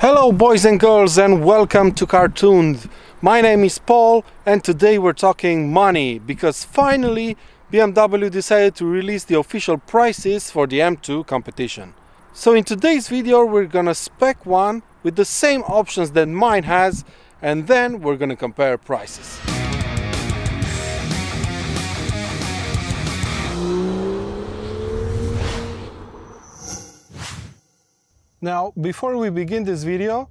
Hello boys and girls, and welcome to Cartoons. My name is Paul, and today we're talking money because finally BMW decided to release the official prices for the M2 competition. So in today's video we're gonna spec one with the same options that mine has, and then we're gonna compare prices. Now, before we begin this video,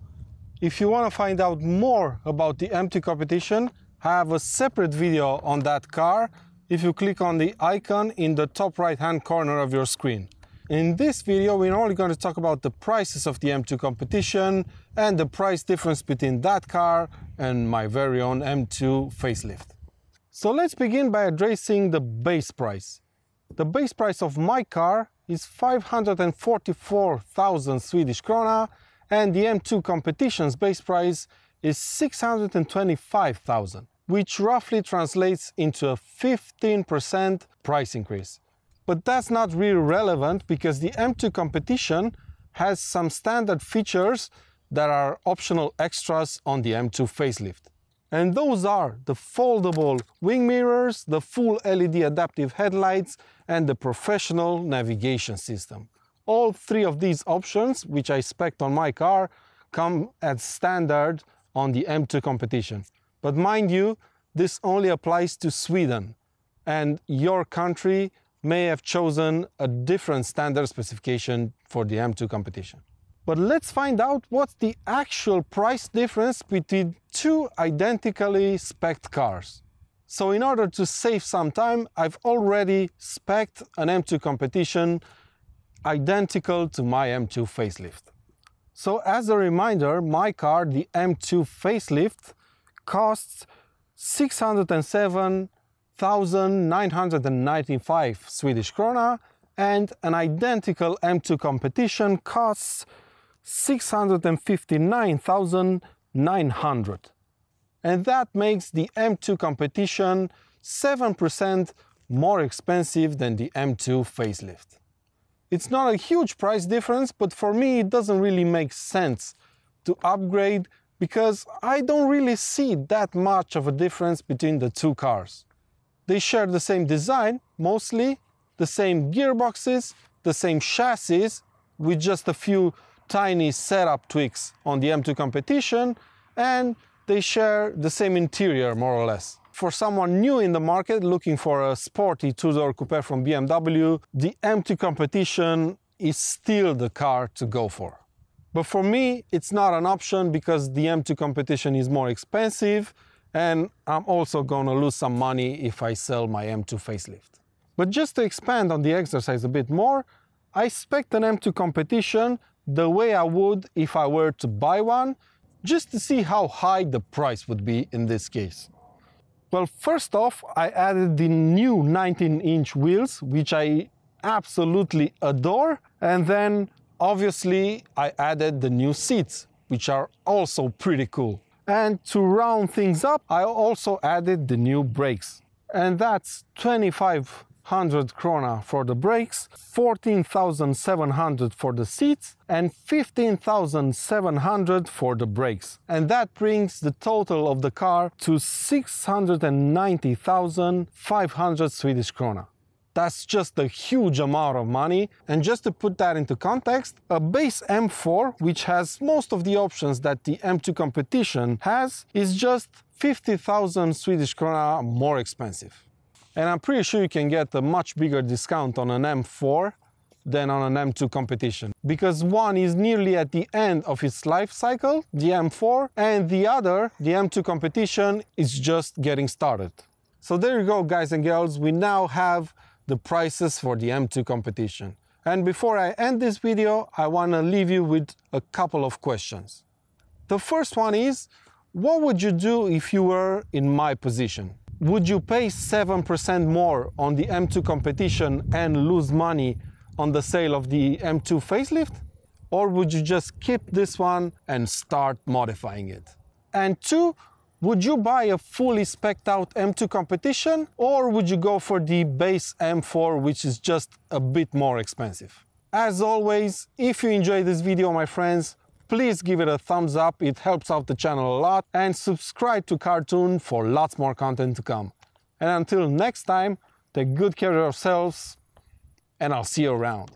if you want to find out more about the M2 competition, I have a separate video on that car if you click on the icon in the top right hand corner of your screen. In this video, we're only going to talk about the prices of the M2 competition and the price difference between that car and my very own M2 facelift. So let's begin by addressing the base price. The base price of my car is 544,000 Swedish krona, and the M2 competition's base price is 625,000, which roughly translates into a 15% price increase. But that's not really relevant because the M2 competition has some standard features that are optional extras on the M2 facelift. And those are the foldable wing mirrors, the full LED adaptive headlights, and the professional navigation system. All three of these options, which I spec'd on my car, come as standard on the M2 competition. But mind you, this only applies to Sweden, and your country may have chosen a different standard specification for the M2 competition. But let's find out what's the actual price difference between two identically spec'd cars. So in order to save some time, I've already spec'd an M2 competition identical to my M2 facelift. So as a reminder, my car, the M2 facelift, costs 607,995 Swedish krona, and an identical M2 competition costs 659,900. And that makes the M2 competition 7% more expensive than the M2 facelift. It's not a huge price difference, but for me it doesn't really make sense to upgrade because I don't really see that much of a difference between the two cars. They share the same design, mostly, the same gearboxes, the same chassis, with just a few tiny setup tweaks on the M2 competition, and they share the same interior, more or less. For someone new in the market looking for a sporty two-door coupe from BMW, the M2 competition is still the car to go for. But for me, it's not an option because the M2 competition is more expensive, and I'm also gonna lose some money if I sell my M2 facelift. But just to expand on the exercise a bit more, I spec'd an M2 competition the way I would if I were to buy one, just to see how high the price would be in this case. Well, first off, I added the new 19-inch wheels, which I absolutely adore, and then obviously I added the new seats, which are also pretty cool. And to round things up, I also added the new brakes, and that's 2,500 krona for the brakes, 14,700 for the seats, and 15,700 for the brakes. And that brings the total of the car to 690,500 Swedish krona. That's just a huge amount of money, and just to put that into context, a base M4, which has most of the options that the M2 competition has, is just 50,000 Swedish krona more expensive. And I'm pretty sure you can get a much bigger discount on an M4 than on an M2 competition, because one is nearly at the end of its life cycle, the M4, and the other, the M2 competition, is just getting started. So there you go, guys and girls, we now have the prices for the M2 competition. And before I end this video, I want to leave you with a couple of questions. The first one is, what would you do if you were in my position? Would you pay 7% more on the M2 competition and lose money on the sale of the M2 facelift? Or would you just keep this one and start modifying it? And two, would you buy a fully spec'd out M2 competition, or would you go for the base M4, which is just a bit more expensive? As always, if you enjoyed this video, my friends, please give it a thumbs up, it helps out the channel a lot, and subscribe to Cartoon for lots more content to come. And until next time, take good care of yourselves, and I'll see you around.